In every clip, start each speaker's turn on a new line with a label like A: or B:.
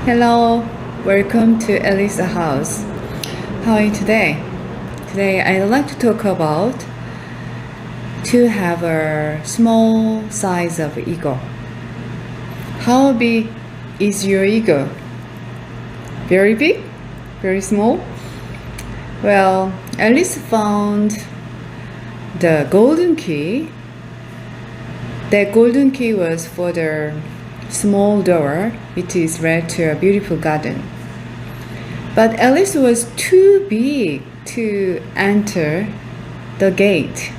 A: Hello, welcome to Elisa House. How are you today? Today I'd like to talk about to have a small size of ego. How big is your ego? Very big? Very small? Well, Alice found the golden key. That golden key was for the small door, which is led to a beautiful garden. But Alice was too big to enter the gate.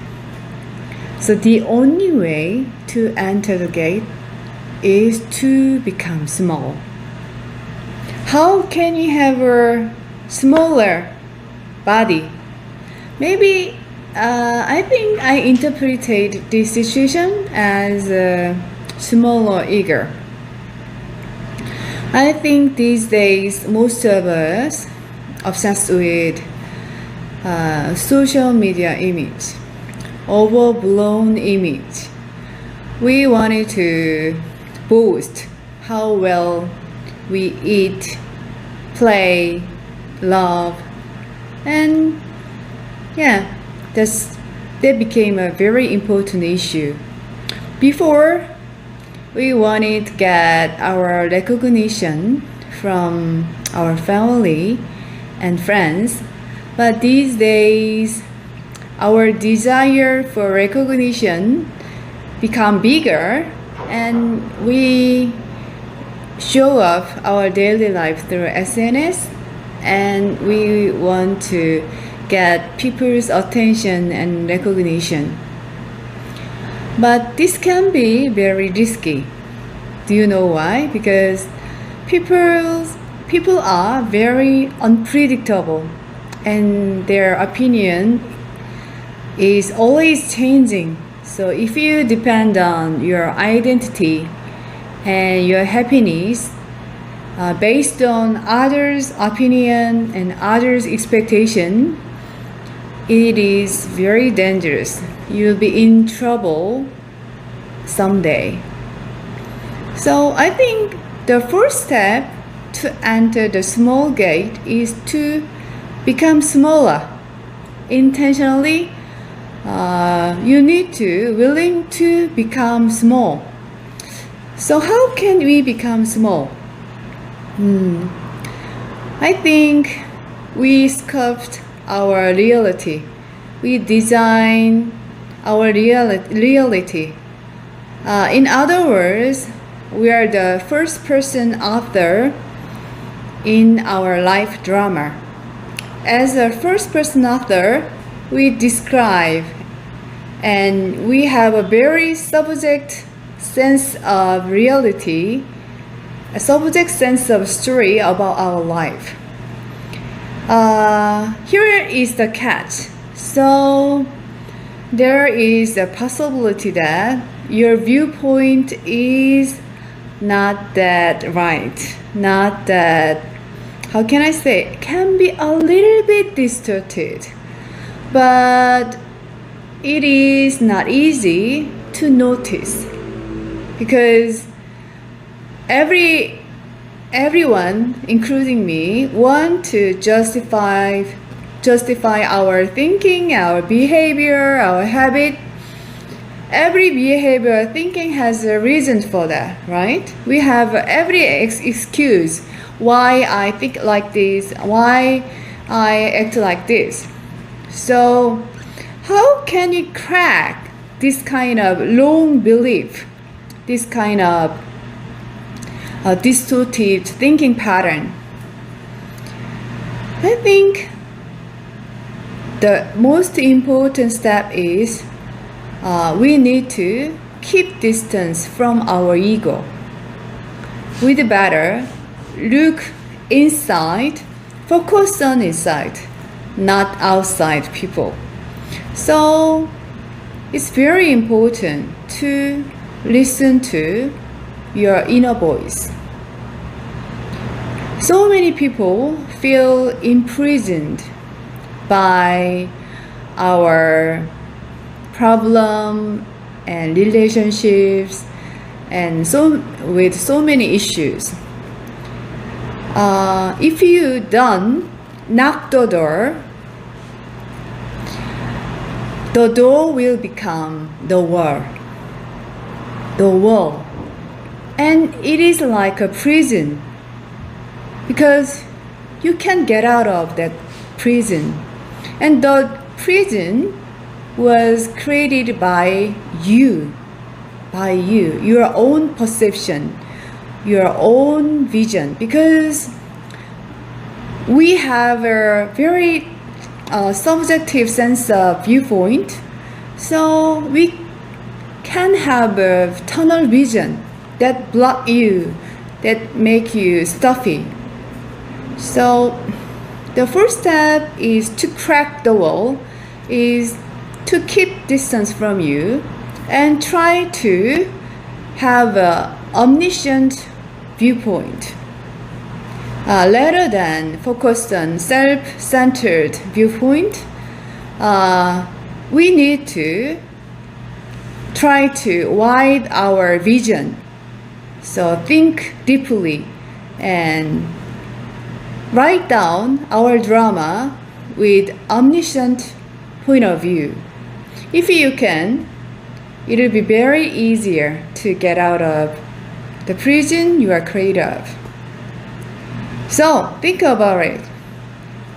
A: So the only way to enter the gate is to become small. How can you have a smaller body? Maybe I think I interpreted this situation as a smaller ego. I think these days most of us obsessed with social media image, overblown image. We wanted to boast how well we eat, play, love, and that became a very important issue. Before, we wanted to get our recognition from our family and friends, but these days, our desire for recognition become bigger, and we show off our daily life through SNS, and we want to get people's attention and recognition. But this can be very risky. Do you know why? Because people are very unpredictable, and their opinion is always changing. So if you depend on your identity and your happiness based on others' opinion and others' expectation, it is very dangerous. You'll be in trouble someday. So I think the first step to enter the small gate is to become smaller. Intentionally, you need to willing to become small. So how can we become small? I think we sculpt our reality. We design our reality. In other words, we are the first person author in our life drama. As a first person author, we describe and we have a very subject sense of reality, a subject sense of story about our life. Here is the catch. So there is a possibility that your viewpoint is not that right, not that, how can I say, can be a little bit distorted. But it is not easy to notice because everyone, including me, want to justify our thinking, our behavior, our habit. Every behavior thinking has a reason for that, right? We have every excuse why I think like this, why I act like this. So how can you crack this kind of long belief, this kind of distorted thinking pattern? I think the most important step is we need to keep distance from our ego. We'd better look inside, focus on inside, not outside people. So it's very important to listen to your inner voice. So many people feel imprisoned by our problem and relationships and with so many issues. If you don't knock the door will become the wall. And it is like a prison because you can't get out of that prison. And the prison was created by you, your own perception, your own vision, because we have a very subjective sense of viewpoint, so we can have a tunnel vision that block you, that make you stuffy. So the first step is to crack the wall, is to keep distance from you and try to have an omniscient viewpoint. Rather than focus on self-centered viewpoint, we need to try to widen our vision. So think deeply and write down our drama with omniscient point of view. If you can, it will be very easier to get out of the prison you are created of. So think about it.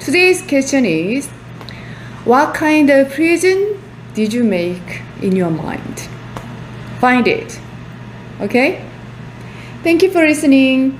A: Today's question is, what kind of prison did you make in your mind? Find it. Okay? Thank you for listening.